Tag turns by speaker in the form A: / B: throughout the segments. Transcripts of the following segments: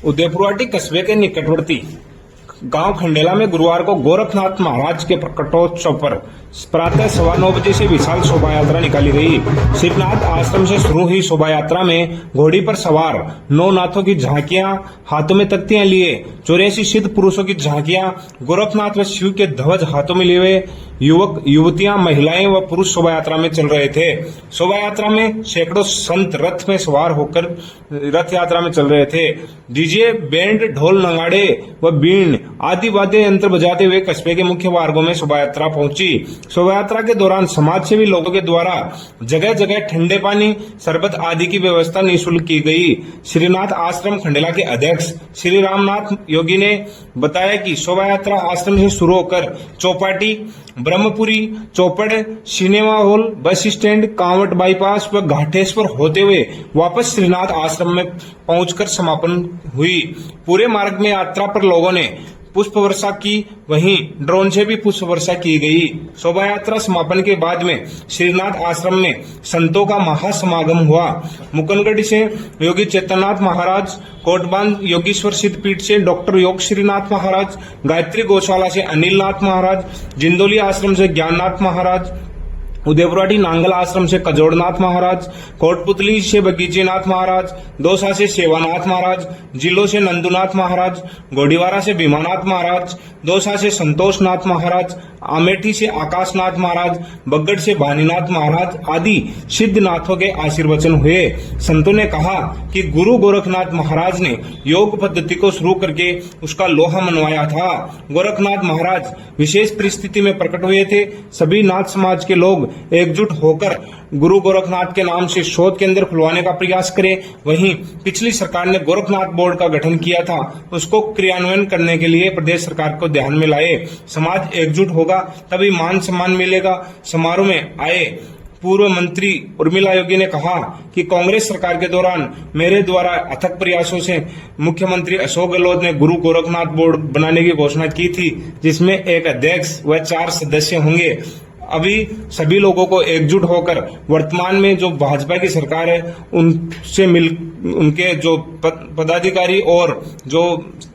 A: उदयपुरवाटी कस्बे के निकटवर्ती गांव खंडेला में गुरुवार को गोरखनाथ महाराज के प्रकटोत्सव पर प्रातः 9:15 से विशाल शोभा यात्रा निकाली गई। श्रीनाथ आश्रम से शुरू हुई शोभा यात्रा में घोड़ी पर सवार 9 नाथों की झांकियां, हाथों में तख्तियां लिए 84 सिद्ध पुरुषों की झांकियां, गोरखनाथ व शिव के ध्वज हाथों में लिए हुए युवक युवतियां, महिलाएं व पुरुष शोभा यात्रा में चल रहे थे। शोभा यात्रा में सैकड़ों संत रथ में सवार होकर रथ यात्रा में चल रहे थे। डीजे, बैंड, ढोल, नगाड़े व बीन आदि वाद्य यंत्र बजाते हुए कस्बे के मुख्य मार्गों में शोभा यात्रा पहुंची। शोभा यात्रा के दौरान समाजसेवी लोगों के द्वारा जगह जगह ठंडे पानी, शरबत आदि की व्यवस्था निःशुल्क की गई। श्रीनाथ आश्रम खंडेला के अध्यक्ष श्री रामनाथ योगी ने बताया कि शोभा यात्रा आश्रम से शुरू होकर Chaupati, Brahmpuri, Chaupad, cinema hall, bus stand, Kanwat bypass व घाटेश्वर होते हुए वापस श्रीनाथ आश्रम में पहुंचकर समापन हुई। पूरे मार्ग में यात्रा पर लोगों ने पुष्प वर्षा की, वहीं ड्रोन से भी पुष्प वर्षा की गई। शोभा यात्रा समापन के बाद में श्रीनाथ आश्रम में संतों का महासमागम हुआ। मुकनगढ़ से योगी चैतन्यनाथ महाराज, कोटबांध योगीश्वर सिद्ध पीठ से डॉक्टर योग श्रीनाथ महाराज, गायत्री गौशाला से अनिल नाथ महाराज, जिंदोली आश्रम से ज्ञाननाथ महाराज, उदयपुरवाटी नांगल आश्रम से कजोड़नाथ महाराज, कोटपुतली से बगीचेनाथ महाराज, दौसा से सेवानाथ महाराज, जिलो से नंदुनाथ महाराज, गोडीवारा से भीमानाथ महाराज, दौसा से संतोषनाथ महाराज, अमेठी से आकाशनाथ महाराज, बगड़ से भानीनाथ महाराज आदि सिद्धनाथों के आशीर्वचन हुए। संतों ने कहा कि गुरु गोरखनाथ महाराज ने योग पद्धति को शुरू करके उसका लोहा मनवाया था। गोरखनाथ महाराज विशेष परिस्थिति में प्रकट हुए थे। सभी नाथ समाज के लोग एकजुट होकर गुरु गोरखनाथ के नाम से शोध केंद्र खुलवाने का प्रयास करें। वहीं पिछली सरकार ने गोरखनाथ बोर्ड का गठन किया था, उसको क्रियान्वयन करने के लिए प्रदेश सरकार को ध्यान में लाए। समाज एकजुट होगा तभी मान सम्मान मिलेगा। समारोह में आए पूर्व मंत्री उर्मिला योगी ने कहा कि कांग्रेस सरकार के दौरान मेरे द्वारा अथक प्रयासों से मुख्यमंत्री अशोक गहलोत ने गुरु गोरखनाथ बोर्ड बनाने की घोषणा की थी, जिसमें एक अध्यक्ष व 4 सदस्य होंगे। अभी सभी लोगों को एकजुट होकर वर्तमान में जो भाजपा की सरकार है उनसे उनके जो पदाधिकारी और जो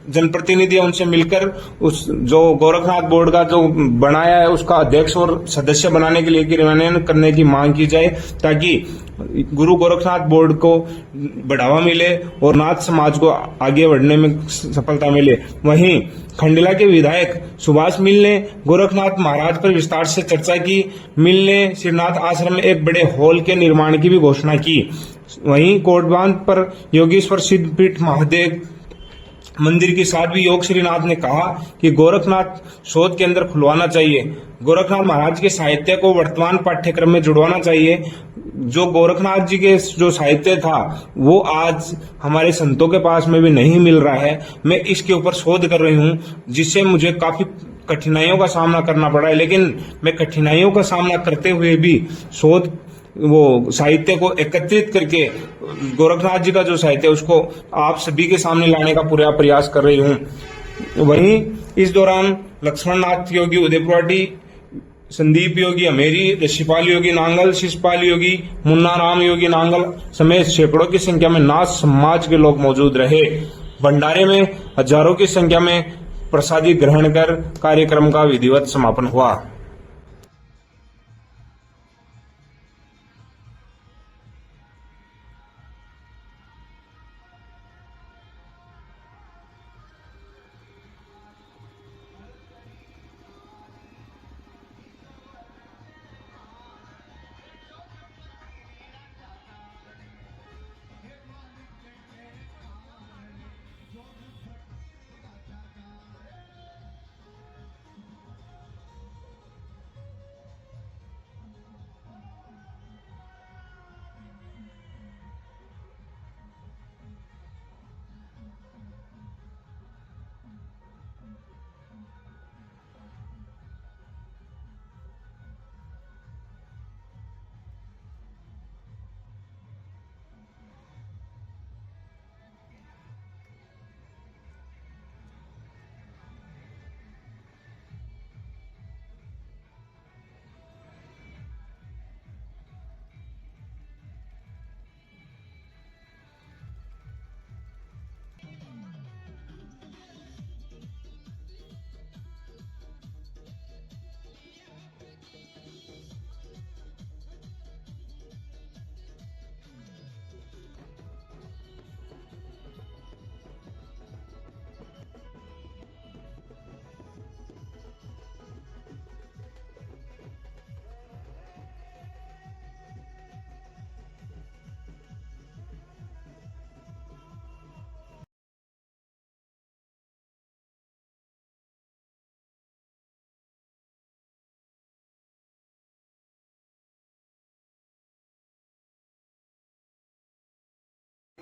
A: जनप्रतिनिधि है उनसे मिलकर उस जो गोरखनाथ बोर्ड का जो बनाया है उसका अध्यक्ष और सदस्य बनाने के लिए क्रियान्वयन करने की मांग की जाए, ताकि गुरु गोरखनाथ बोर्ड को बढ़ावा मिले और नाथ समाज को आगे बढ़ने में सफलता मिले। वहीं खंडेला के विधायक सुभाष मिल ने गोरखनाथ महाराज पर विस्तार से चर्चा की। मिल ने श्रीनाथ आश्रम में एक बड़े हॉल के निर्माण की भी घोषणा की। वहीं कोटबांध पर योगेश्वर सिद्ध पीठ महादेव मंदिर के साथ भी योग श्रीनाथ ने कहा कि गोरखनाथ शोध केंद्र खुलवाना चाहिए। गोरखनाथ महाराज के साहित्य को वर्तमान पाठ्यक्रम में जुड़वाना चाहिए। जो गोरखनाथ जी के जो साहित्य था वो आज हमारे संतों के पास में भी नहीं मिल रहा है। मैं इसके ऊपर शोध कर रही हूँ, जिससे मुझे काफी कठिनाइयों का सामना करना पड़ा है, लेकिन मैं कठिनाइयों का सामना करते हुए भी शोध वो साहित्य को एकत्रित करके गोरखनाथ जी का जो साहित्य है उसको आप सभी के सामने लाने का पूरा प्रयास कर रही हूँ। वहीं इस दौरान लक्ष्मण नाथ योगी उदयपुरवाटी, संदीप योगी अमेरी, ऋषिपाल योगी नांगल, शिषपाल योगी, मुन्ना राम योगी नांगल समेत सैकड़ों की संख्या में नाथ समाज के लोग मौजूद रहे। भंडारे में हजारों की संख्या में प्रसादी ग्रहण कर कार्यक्रम का विधिवत समापन हुआ।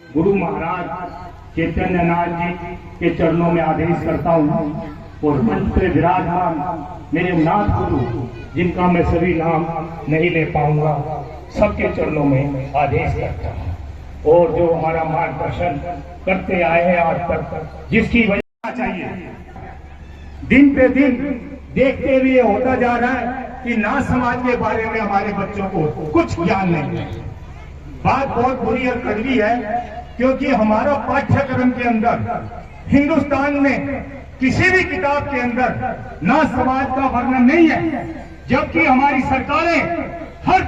B: गुरु महाराज चैतन्य नाथ जी के चरणों में आदेश करता हूँ और मंत्र विराजमान मेरे नाथ गुरु जिनका मैं सभी नाम नहीं ले पाऊंगा, सबके चरणों में आदेश करता हूँ। और जो हमारा मार्गदर्शन करते आए हैं आज तक, जिसकी वजह चाहिए, दिन पे दिन देखते हुए होता जा रहा है कि नाथ समाज के बारे में हमारे बच्चों को कुछ ज्ञान नहीं है। बात बहुत बुरी और कड़वी है, क्योंकि हमारा पाठ्यक्रम के अंदर हिंदुस्तान में किसी भी किताब के अंदर नाथ समाज का वर्णन नहीं है, जबकि हमारी सरकारें हर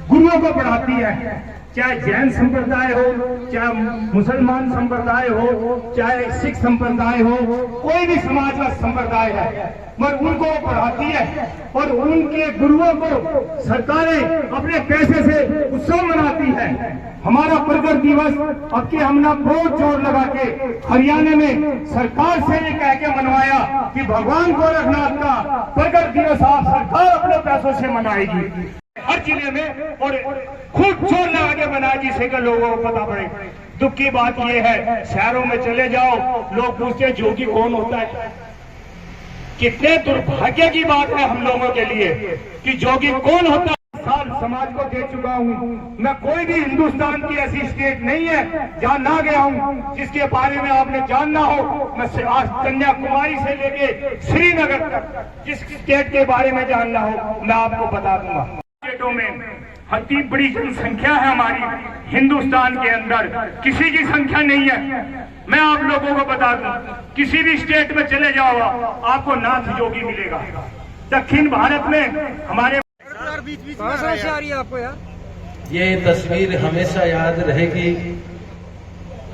B: गुरुओं को पढ़ाती है, चाहे जैन संप्रदाय हो, चाहे मुसलमान संप्रदाय हो, चाहे सिख संप्रदाय हो, कोई भी समाज का संप्रदाय है, मगर उनको पढ़ाती है और उनके गुरुओं को सरकारें अपने पैसे से उत्सव मनाती है। हमारा प्रगट दिवस अब के हमने बहुत जोर लगा के हरियाणा में सरकार से ये कह के मनवाया कि भगवान गोरखनाथ का प्रगट दिवस आप सरकार अपने पैसों से मनाएगी हर जिले में, और खूब जोर लगा के बनाया जिससे कि लोगों को पता पड़े। दुख की बात यह है, शहरों में चले जाओ, लोग पूछते हैं जोगी कौन होता है। कितने दुर्भाग्य की बात है हम लोगों के लिए कि जोगी कौन होता है। साल समाज को दे चुका हूँ मैं, कोई भी हिंदुस्तान की ऐसी स्टेट नहीं है जहाँ ना गया हूँ जिसके बारे में आपने जानना हो। मैं आज कन्याकुमारी से लेके श्रीनगर तक जिस स्टेट के बारे में जानना हो मैं आपको बता दूंगा। स्टेटों में अति बड़ी जनसंख्या है हमारी हिंदुस्तान के अंदर, किसी की संख्या नहीं है। मैं आप लोगों को बता दूं, किसी भी स्टेट में चले जाओ आपको नाथ योगी मिलेगा। दक्षिण भारत में हमारे
C: से आ रही है आपको यार,
D: ये तस्वीर हमेशा याद रहेगी,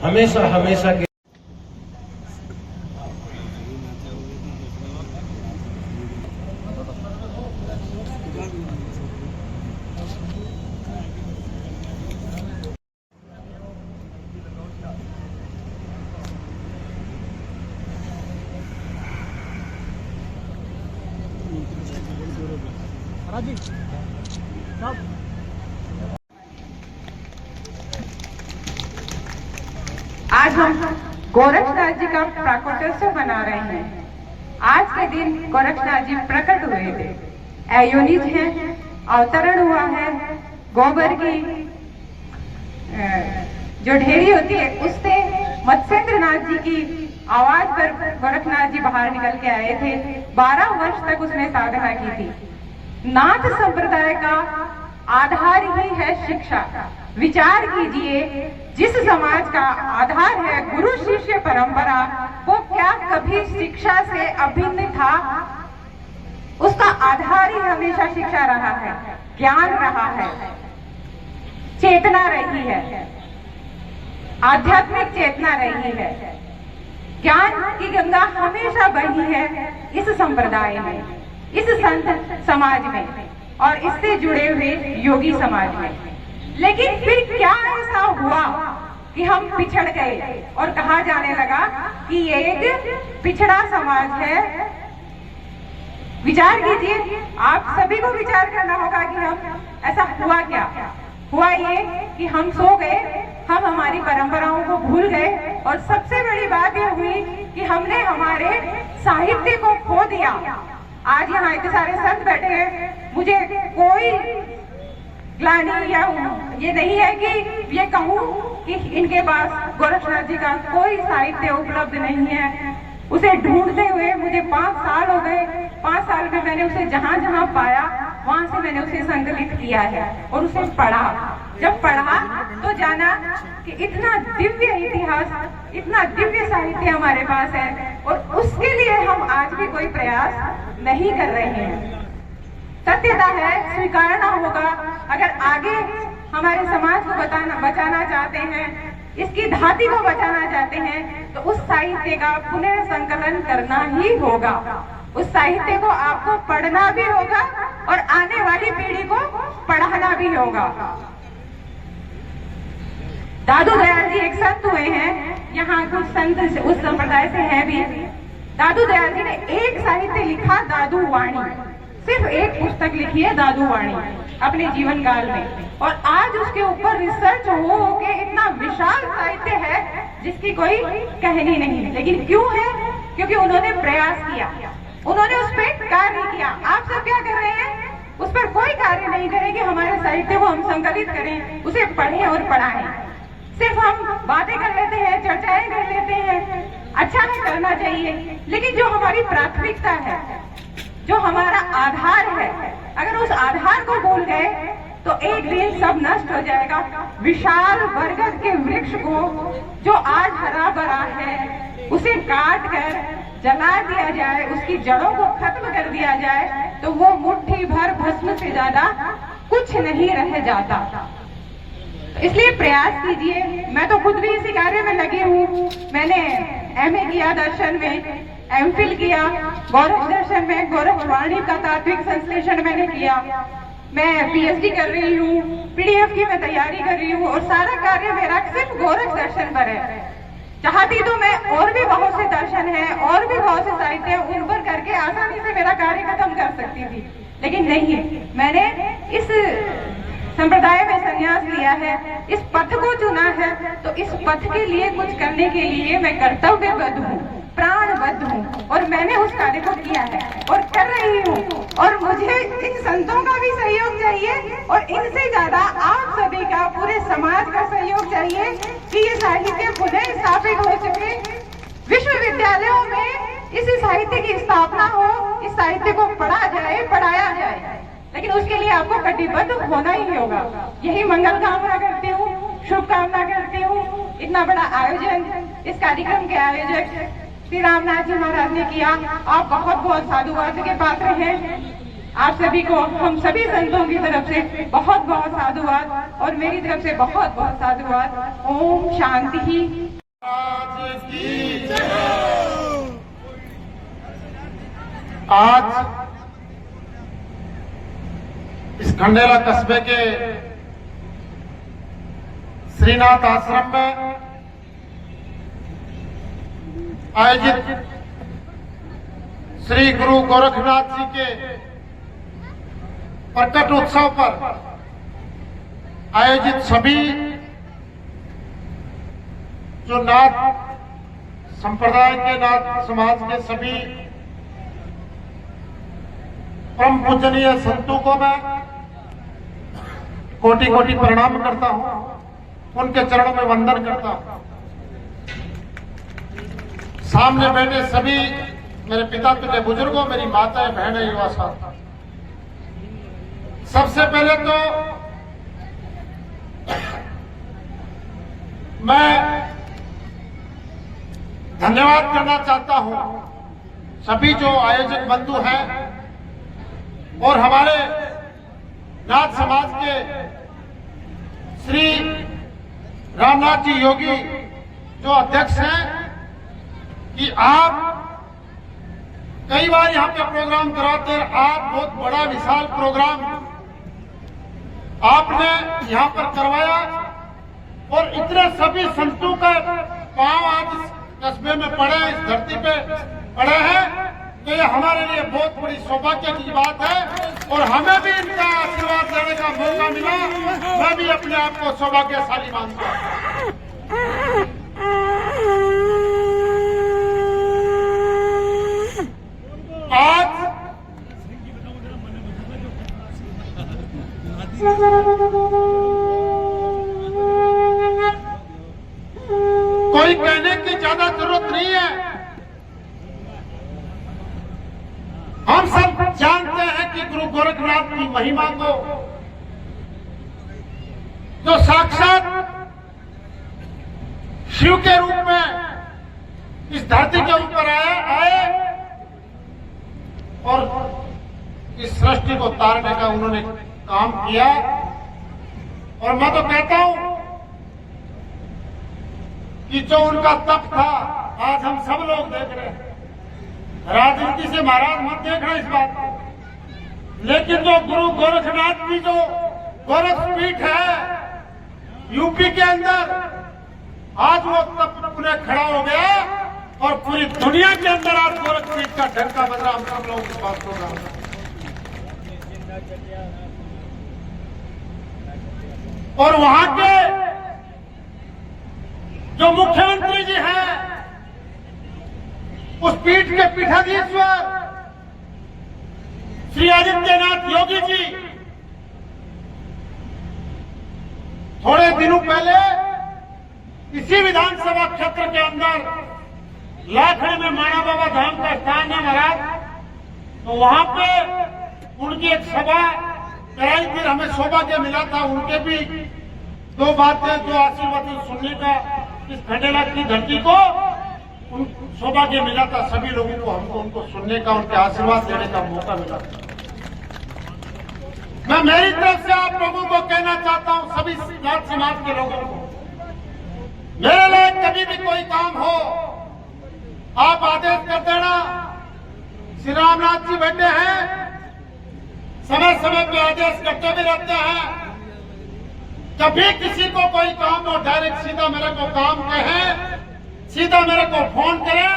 D: हमेशा हमेशा के
E: आज हम गोरखनाथ जी का प्राकट्योत्सव मना रहे हैं। आज के दिन गोरखनाथ जी प्रकट हुए थे, अयोनिज हैं, अवतरण हुआ है। गोबर की जो ढेरी होती है उससे मत्स्येंद्र नाथ जी की आवाज पर गोरखनाथ जी बाहर निकल के आए थे। 12 वर्ष तक उसने साधना की थी। नाथ संप्रदाय का आधार ही है शिक्षा। विचार कीजिए, जिस समाज का आधार है गुरु शिष्य परंपरा, वो क्या कभी शिक्षा से अभिन्न था? उसका आधार ही हमेशा शिक्षा रहा है, ज्ञान रहा है, चेतना रही है, आध्यात्मिक चेतना रही है। ज्ञान की गंगा हमेशा बही है इस संप्रदाय में, इस संत समाज में और इससे जुड़े हुए योगी समाज में। लेकिन फिर क्या ऐसा हुआ कि हम पिछड़ गए और कहा जाने लगा कि ये एक पिछड़ा समाज है? विचार कीजिए, आप सभी को विचार करना होगा कि हम ऐसा हुआ क्या? हुआ ये कि हम सो गए, हम हमारी परंपराओं को भूल गए और सबसे बड़ी बात यह हुई कि हमने हमारे साहित्य को खो दिया। आज यहाँ इतने सारे संत बैठे हैं, मुझे कोई ग्लानि या ये नहीं है कि ये कहूँ कि इनके पास गोरखनाथ जी का कोई साहित्य उपलब्ध नहीं है। उसे ढूंढते हुए मुझे 5 साल हो गए। 5 साल में मैंने उसे जहाँ जहाँ पाया वहां से मैंने उसे संकलित किया है और उसे पढ़ा। जब पढ़ा तो जाना कि इतना दिव्य इतिहास, इतना दिव्य साहित्य हमारे पास है और उसके लिए हम आज भी कोई प्रयास नहीं कर रहे हैं। सत्यता है, स्वीकारना होगा। अगर आगे हमारे समाज को बचाना चाहते हैं, इसकी धाती को बचाना चाहते हैं, तो उस साहित्य का पुनः संकलन करना ही होगा। उस साहित्य को आपको पढ़ना भी होगा और आने वाली पीढ़ी को पढ़ाना भी होगा। दादू दयाल जी एक संत हुए हैं, यहाँ कुछ संत उस संप्रदाय से हैं भी। दादू दयाल जी ने एक साहित्य लिखा, दादू वाणी। सिर्फ एक पुस्तक लिखी है दादू वाणी अपने जीवन काल में, और आज उसके ऊपर रिसर्च हो के इतना विशाल साहित्य है जिसकी कोई कहनी नहीं। लेकिन क्यों है? क्योंकि उन्होंने प्रयास किया, उन्होंने उस पर कार्य किया। आप सब क्या कर रहे हैं? उस पर कोई कार्य नहीं करें कि हमारे साहित्य को हम संकलित करें, उसे पढ़ें और पढ़ाएं। सिर्फ हम बातें कर लेते हैं, चर्चाएं कर लेते हैं, अच्छा है, करना चाहिए, लेकिन जो हमारी प्राथमिकता है, जो हमारा आधार है, अगर उस आधार को भूल गए तो एक दिन सब नष्ट हो जाएगा। विशाल बरगद के वृक्ष को जो आज हरा भरा है उसे काट कर जला दिया जाए, उसकी जड़ों को खत्म कर दिया जाए तो वो मुट्ठी भर भस्म से ज्यादा कुछ नहीं रह जाता। इसलिए प्रयास कीजिए। मैं तो खुद भी इसी कार्य में लगी हूँ। मैंने एमए किया दर्शन में, एमफिल किया गौरव दर्शन में, गौरव वाणी का तात्विक संश्लेषण मैंने किया, मैं पीएचडी कर रही हूँ, पीडीएफ की मैं तैयारी कर रही हूँ, और सारा कार्य मेरा सिर्फ गौरव दर्शन पर है। चाहती तो मैं और भी बहुत से दर्शन हैं, और भी बहुत से साहित्य उन पर करके आसानी से मेरा कार्य खत्म कर सकती थी, लेकिन नहीं, मैंने इस संप्रदाय में संन्यास लिया है, इस पथ को चुना है, तो इस पथ के लिए कुछ करने के लिए मैं कर्तव्यबद्ध हूँ, प्राणबद्ध हूँ, और मैंने उस कार्य को किया है और कर रही हूँ। और मुझे इन संतों का भी सहयोग चाहिए, और इनसे ज्यादा आप सभी का, पूरे समाज का सहयोग चाहिए कि ये साहित्य पुनः स्थापित हो सके, विश्वविद्यालयों में इस साहित्य की स्थापना हो, इस साहित्य को पढ़ा जाए, पढ़ाया जाए। लेकिन उसके लिए आपको कटिबद्ध होना ही होगा। यही मंगल कामना करती हूँ, शुभकामना करती हूँ। इतना बड़ा आयोजन, इस कार्यक्रम के आयोजक श्री रामनाथ जी महाराज ने किया, आप बहुत बहुत साधुवाद के पात्र हैं। आप सभी को, हम सभी संतों की तरफ से बहुत बहुत साधुवाद, और मेरी तरफ से बहुत बहुत साधुवाद। ओम शांति ही।
F: आज इस खंडेला कस्बे के श्रीनाथ आश्रम में आयोजित श्री गुरु गोरखनाथ जी के प्रकट उत्सव पर आयोजित सभी जो नाथ संप्रदाय के, नाथ समाज के सभी परम पूजनीय संतों को मैं कोटि कोटि प्रणाम करता हूं, उनके चरणों में वंदन करता हूं। सामने बैठे सभी मेरे पिता तुल्य बुजुर्गों, मेरी माताएं, बहनें, युवा साथी, सबसे पहले तो मैं धन्यवाद करना चाहता हूं सभी जो आयोजक बंधु हैं और हमारे नाथ समाज के श्री रामनाथ जी योगी जो अध्यक्ष हैं, कि आप कई बार यहाँ पे प्रोग्राम कराते हैं। आप बहुत बड़ा विशाल प्रोग्राम आपने यहाँ पर करवाया, और इतने सभी संतों का पांव आज इस कस्बे में पड़े, इस धरती पे पड़े हैं, तो ये हमारे लिए बहुत बड़ी सौभाग्य की बात है। और हमें भी इनका आशीर्वाद लेने का मौका मिला, मैं भी अपने आप को सौभाग्यशाली मानता हूँ। आज कोई कहने की ज्यादा जरूरत नहीं है, हम सब जानते हैं कि गुरु गोरखनाथ की महिमा को, जो साक्षात शिव के रूप में इस धरती के ऊपर आए और इस सृष्टि को तारने का उन्होंने काम किया। और मैं तो कहता हूं कि जो उनका तप था आज हम सब लोग देख रहे हैं। राजनीति से महाराज मत देख रहे इस बात को, लेकिन जो गुरु गोरखनाथ की जो गोरखपीठ है यूपी के अंदर, आज वो तप पुनः खड़ा हो गया और पूरी दुनिया के अंदर आज गोरखपीठ का ढंका बज रहा। हम सब लोग इस बात को जानते हैं। और वहां के जो मुख्यमंत्री जी हैं, उस पीठ के पीठाधीश्वर श्री आदित्यनाथ योगी जी थोड़े दिनों पहले इसी विधानसभा क्षेत्र के अंदर लाखड़े में माणा बाबा धाम का स्थान है महाराज, तो वहां पे उनकी एक सभा कराई थी। हमें सौभाग्य मिला था उनके भी दो बातें, दो आशीर्वाद सुनने का इस खंडेला की धरती को उन सौभाग्य मिला था। सभी लोगों को हमको उनको सुनने का, उनके आशीर्वाद लेने का मौका मिला। मैं मेरी तरफ से आप लोगों को कहना चाहता हूं, सभी जात समाज के लोगों को, मेरे लिए कभी भी कोई काम हो आप आदेश कर देना। श्री रामनाथ जी बैठे हैं, समय समय पे आदेश करते भी रहते हैं। जब भी किसी को कोई काम हो डायरेक्ट सीधा मेरे को काम कहें, सीधा मेरे को फोन करें,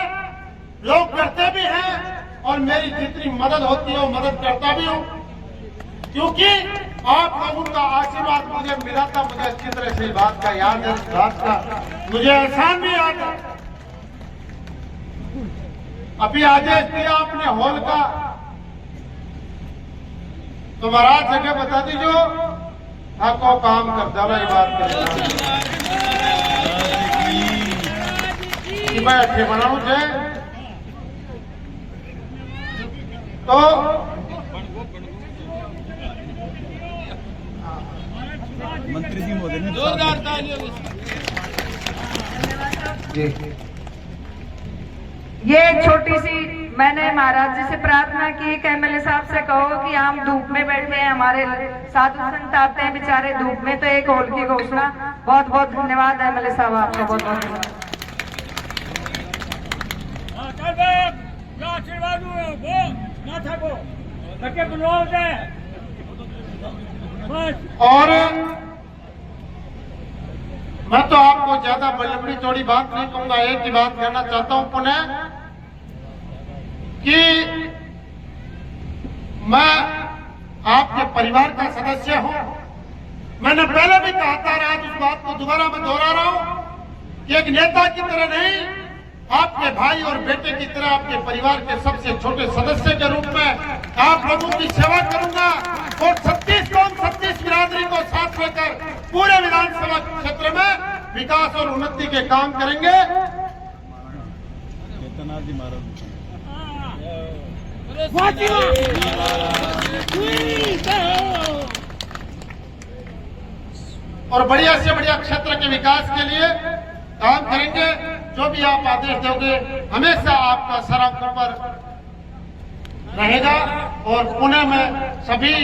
F: लोग करते भी हैं और मेरी जितनी मदद होती है वो मदद करता भी हूं, क्योंकि आप लोगों का आशीर्वाद मुझे मिला था। मुझे अच्छी तरह से बात का याद है, इस बात का मुझे एहसान भी याद है। अभी आदेश दिया आपने हॉल का, तो महाराज जगह बता दीजिए, आपको काम कर डाला ये बात करेगा कि मैं अच्छे बनाऊं से तो
G: मंत्री जी महोदय ने जोरदार तालियों
E: ये एक छोटी सी मैंने महाराज जी से प्रार्थना की कि एमएलए साहब से कहो कि हम धूप में बैठे हैं, हमारे साधु संत आते हैं बेचारे धूप में, तो एक हॉल की घोषणा। बहुत बहुत धन्यवाद एमएलए साहब, आपका बहुत बहुत
F: धन्यवाद। और मैं तो आपको ज्यादा लंबी चौड़ी बात नहीं कहूंगा, एक ही बात कहना चाहता हूं पुनः कि मैं आपके परिवार का सदस्य हूं। मैंने पहले भी कहा था, आज उस बात को दोबारा मैं दोहरा रहा हूं कि एक नेता की तरह नहीं, आपके भाई और बेटे की तरह आपके परिवार के सबसे छोटे सदस्य के रूप में आप लोगों की सेवा करूंगा और 36 बिरादरी को साथ लेकर पूरे विधानसभा क्षेत्र में विकास और उन्नति के काम करेंगे। और बढ़िया से बढ़िया क्षेत्र के विकास के लिए काम करेंगे। जो भी आप आदेश दोगे हमेशा आपका सर आंखों पर रहेगा। और पुणे में सभी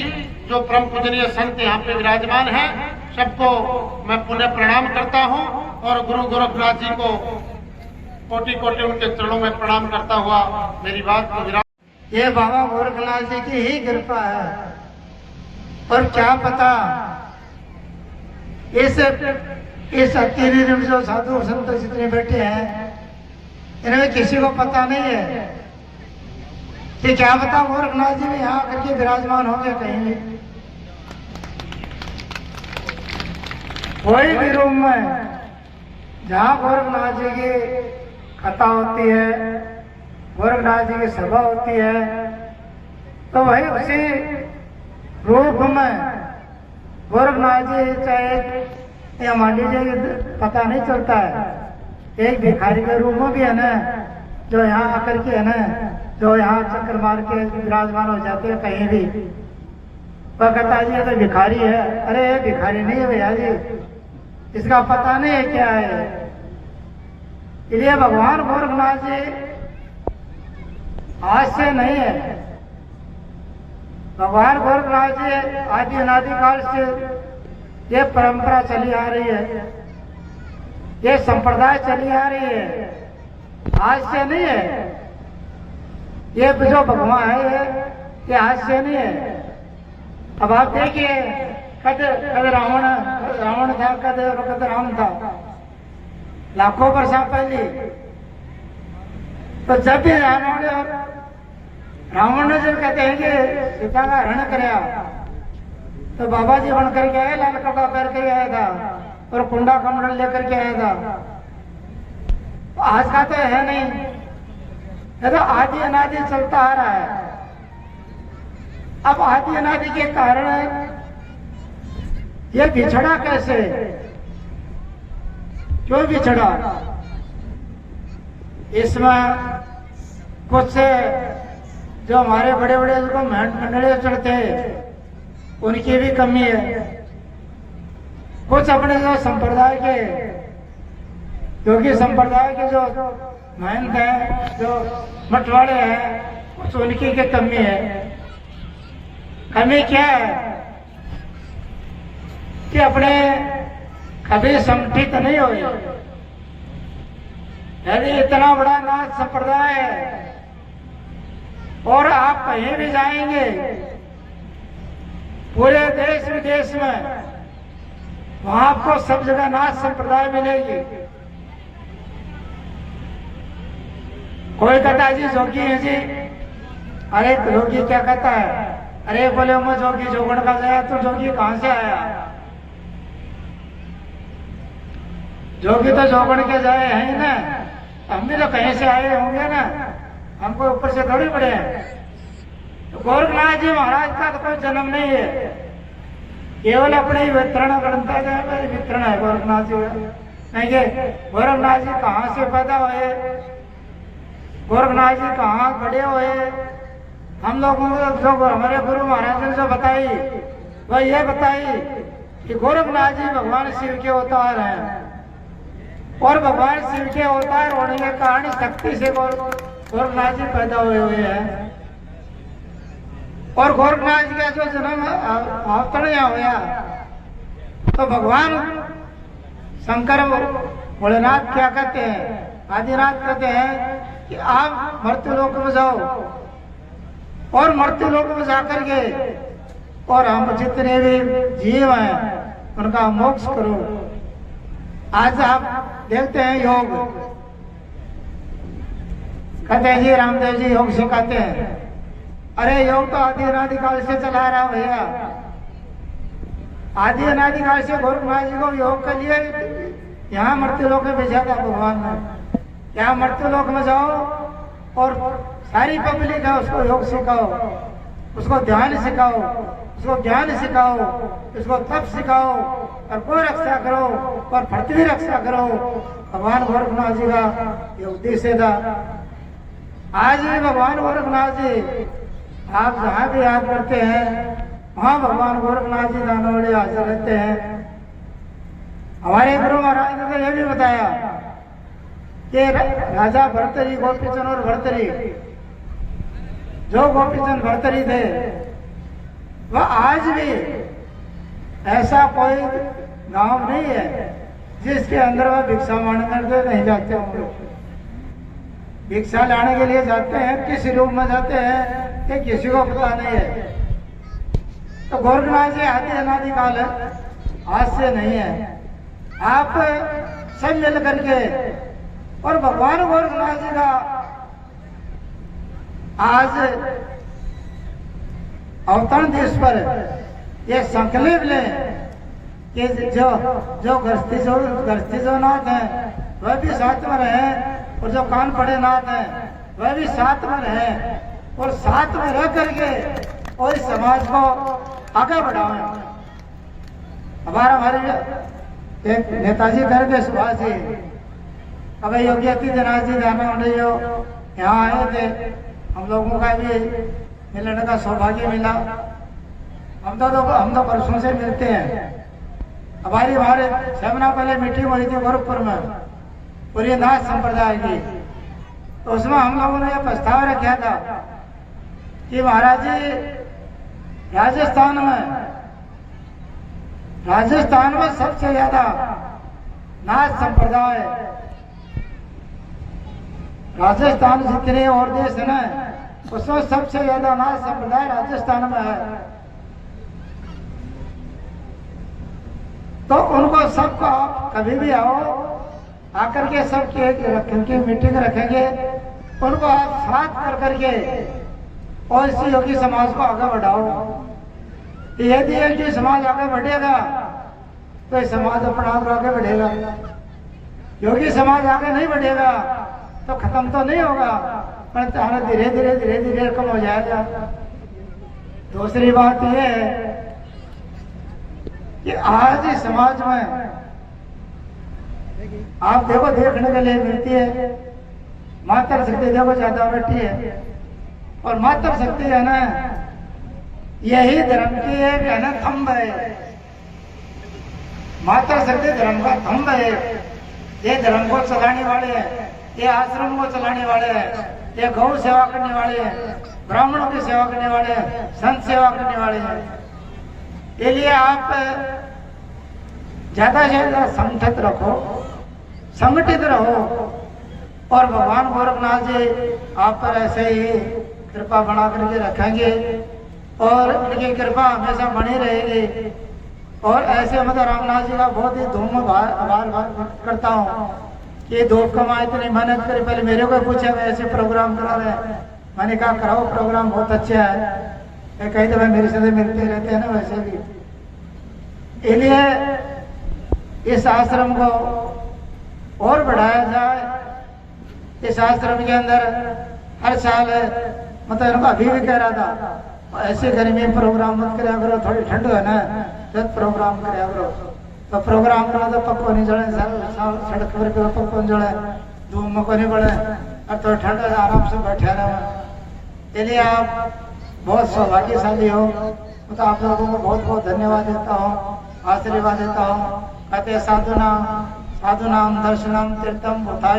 F: जो परम पूजनीय संत यहाँ पे विराजमान हैं, सबको मैं पुनः प्रणाम करता हूँ और गुरु गोरखनाथ जी को कोटि कोटि उनके चरणों में प्रणाम करता हुआ मेरी बात को विराम।
C: ये बाबा गोरखनाथ जी की ही कृपा है, और क्या पता इस अकेले में जो साधु संत जितने बैठे हैं, इनमें किसी को पता नहीं है कि क्या पता गोरखनाथ जी भी यहाँ करके विराजमान होंगे कहीं भी, कोई भी रूम में जहाँ गोरखनाथ जी की कथा होती है, गोरखनाथ जी की सभा होती है, तो वही उसी रूप में गोरखनाथ जी चाहे या मान लीजिए पता नहीं चलता है, एक भिखारी के रूप में भी है ना, जो यहाँ आकर के है ना, जो यहाँ चक्कर मार के विराजमान हो जाते हैं कहीं भी, वह कहता जी ये तो भिखारी है। अरे भिखारी नहीं है भैया जी, इसका पता नहीं है क्या है। इसलिए भगवान गोरखनाथ जी आज से नहीं है, भगवान गोरखनाथ जी आदि अनादि काल से ये परंपरा चली आ रही है, ये संप्रदाय चली आ रही है, आज से नहीं है। ये जो भगवान है ये आज से नहीं है। अब आप देखिए, कद रावण था, कद राम था, लाखों वर्ष पहले। तो जब भी रावण ने जब कहते हैं कि सीता का हरण कराया, तो बाबा जी बन करके आए, लाल कपड़ा पहन के आया था और कुंडा कमंडल लेकर के आया था। तो आज का तो है नहीं, ये तो आदि अनादि चलता आ रहा है। अब आदि अनादि के कारण ये बिछड़ा कैसे, क्यों बिछड़ा? इसमें कुछ जो हमारे बड़े बड़े जो मंडले चढ़ते उनकी भी कमी है। कुछ अपने जो संप्रदाय के योगी संप्रदाय के जो महंत हैं, जो मठवाड़े हैं, कुछ उनकी की कमी है। कमी क्या है कि अपने कभी संगठित नहीं हुए। यदि इतना बड़ा नाथ संप्रदाय है और आप कहीं भी जाएंगे पूरे देश विदेश में, वहां आपको सब जगह नाथ संप्रदाय मिलेगी। कोई कहता है जी जोगी है जी, अरे जोगी क्या कहता है? अरे बोले मैं जोगी जोगण का गया, तो जोगी कहां से आया? जोगी तो जोगण के जाए हैं ना, हम भी तो कहीं से आए होंगे ना, हमको ऊपर से थोड़ी पड़े हैं। तो गोरखनाथ जी महाराज का तो कोई जन्म नहीं है, केवल अपने ही वितरण गणता है, वितरण है गोरखनाथ जी। नहीं कि गोरखनाथ जी कहाँ से पैदा हुए, गोरखनाथ जी कहाँ खड़े हुए, हम लोगों को जो हमारे गुरु महाराज ने जो बताई वह ये बताई कि गोरखनाथ जी भगवान शिव के अवतार हैं और भगवान शिव के अवतार होने के कारण शक्ति से गोरखनाथ जी पैदा हुए हैं। और गोरखनाथ जी का जो जन्म अवतरण यहाँ हुआ तो भगवान शंकर भोलेनाथ क्या कहते हैं, आदिनाथ कहते हैं कि आप मृत्यु लोक में जाओ और मृत्यु लोक में जाकर के और हम जितने भी जीव हैं उनका मोक्ष करो। आज आप देखते हैं योग, कहते हैं जी रामदेव जी योग सिखाते हैं। अरे योग तो आदि अनादिकाल से चला रहा भैया, आदि अनादिकाल से गोरखनाथ जी को योग के लिए यहाँ मृत्यु लोक में भेजा था भगवान ने। यहाँ मृत्यु लोक में जाओ और सारी पब्लिक है उसको योग सिखाओ, उसको ध्यान सिखाओ, उसको ज्ञान सिखाओ, उसको तप सिखाओ और कोई रक्षा करो और पृथ्वी रक्षा करो। भगवान गोरखनाथ जी का ये उद्देश्य था। आज भी भगवान गोरखनाथ जी आप जहाँ भी याद करते हैं वहाँ भगवान गोरखनाथ जी दानवड़े हाजिर रहते हैं। हमारे गुरु महाराज ने तो यह भी बताया कि राजा भर्तरी, गोपीचंद और भर्तरी, जो गोपीचंद भर्तरी थे वह आज भी ऐसा कोई गांव नहीं है जिसके अंदर वह भिक्षा मांगने नहीं जाते होंगे। भिक्षा लाने के लिए जाते हैं, किस रूप में जाते हैं कि किसी को पता नहीं है। तो गोरखनाथ जी आदि अनादिकाल है, आज से नहीं है। आप सब मिल करके और भगवान गोरखनाथ जी का आज अवतरण दिवस पर ये संकल्प लें कि जो गृहस्थी जो नाथ है वह भी साथ में रहे और जो कान पड़े नाथ है वह भी साथ में रहे और साथ में रह करके और इस समाज को आगे बढ़ाएं। हमारे एक नेताजी करके सुभाष जी, अब योगी आदित्यनाथ जी दानवड़ियों यहाँ आए थे, हम लोगों का भी मिलने का सौभाग्य मिला। हम तो परसों से मिलते हैं। हमारे 6 महीना पहले मीटिंग हुई थी गोरखपुर में पूरी नाथ संप्रदाय की, तो उसमें हम लोगों ने यह प्रस्ताव रखा था कि महाराज जी राजस्थान में सबसे ज्यादा नाथ संप्रदाय, राजस्थान जितने और देश है उसमें सबसे ज्यादा नाथ संप्रदाय राजस्थान में है। तो उनको सबको आप कभी भी आओ, आकर के सबकी रखेंगे, मीटिंग रखेंगे, उनको आप साथ कर करके और इस योगी समाज को आगे बढ़ाओ। यदि ये समाज आगे बढ़ेगा तो ये समाज अपना आप आगे बढ़ेगा। योगी समाज आगे नहीं बढ़ेगा तो खत्म तो नहीं होगा, पर धीरे धीरे धीरे धीरे कम हो जाएगा। दूसरी बात यह है कि आज इस समाज में आप देखो देखने के लिए मिलती है मातृ शक्ति, देखो ज्यादा बैठी है, और मातृ शक्ति है ना यही धर्म की एक है ना थंब है। मातृ शक्ति धर्म का थंब है। ये धर्म को चलाने वाले हैं, ये आश्रम को चलाने वाले हैं, ये गौ सेवा करने वाले हैं, ब्राह्मणों की सेवा करने वाले हैं, संत सेवा करने वाले हैं। इसलिए आप ज्यादा से ज्यादा संगठित रखो, संगठित रहो, और भगवान गोरखनाथ जी आप पर ऐसे ही कृपा बना करके रखेंगे और उनकी कृपा हमेशा बनी रहेगी। और ऐसे मतलब रामनाथ जी का बहुत ही धूम आभार करता हूँ कि धूप कमा इतनी मेहनत करी। पहले मेरे को पूछा ऐसे प्रोग्राम करा रहे हैं, मैंने कहा कराओ, प्रोग्राम बहुत अच्छा है। कई दफे मेरे साथ मिलते रहते हैं ना वैसे भी। इसलिए इस आश्रम को और बढ़ाया जाए। इस आश्रम के अंदर हर साल मतलब इनको अभी भी कह रहा था ऐसे गर्मी में प्रोग्राम मत कराया करो, थोड़ी ठंड है ना जब प्रोग्राम कराया करो। तो प्रोग्राम करो तो पक्को नहीं जड़े, सड़क पर पक्को नहीं जड़े, धूप में को नहीं पड़े, और थोड़ी ठंड है आराम से बैठे रहे। इसलिए आप बहुत सौभाग्यशाली हो। तो आप लोगों को बहुत बहुत धन्यवाद देता हूँ, आशीर्वाद देता हूँ। कहते साधु नाम दर्शनम तीर्थम बुधाय।